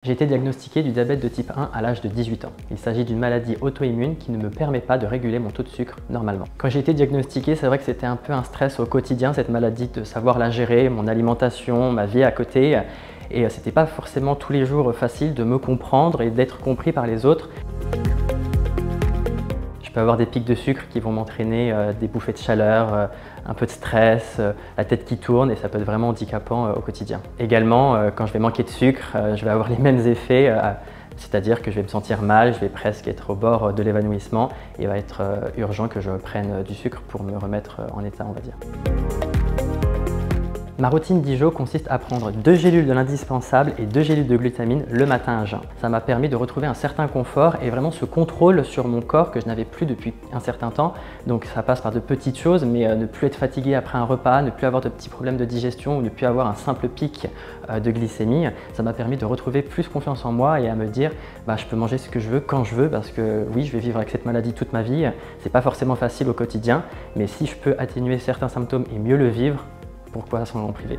J'ai été diagnostiqué du diabète de type 1 à l'âge de 18 ans. Il s'agit d'une maladie auto-immune qui ne me permet pas de réguler mon taux de sucre normalement. Quand j'ai été diagnostiqué, c'est vrai que c'était un peu un stress au quotidien, cette maladie, de savoir la gérer, mon alimentation, ma vie à côté. Et c'était pas forcément tous les jours facile de me comprendre et d'être compris par les autres. Je peux avoir des pics de sucre qui vont m'entraîner des bouffées de chaleur, un peu de stress, la tête qui tourne et ça peut être vraiment handicapant au quotidien. Également, quand je vais manquer de sucre, je vais avoir les mêmes effets, c'est-à-dire que je vais me sentir mal, je vais presque être au bord de l'évanouissement et il va être urgent que je prenne du sucre pour me remettre en état, on va dire. Ma routine d'IJO consiste à prendre 2 gélules de l'indispensable et 2 gélules de glutamine le matin à jeun. Ça m'a permis de retrouver un certain confort et vraiment ce contrôle sur mon corps que je n'avais plus depuis un certain temps. Donc ça passe par de petites choses, mais ne plus être fatigué après un repas, ne plus avoir de petits problèmes de digestion ou ne plus avoir un simple pic de glycémie. Ça m'a permis de retrouver plus confiance en moi et à me dire je peux manger ce que je veux quand je veux parce que oui, je vais vivre avec cette maladie toute ma vie. C'est pas forcément facile au quotidien, mais si je peux atténuer certains symptômes et mieux le vivre, pourquoi s'en en priver?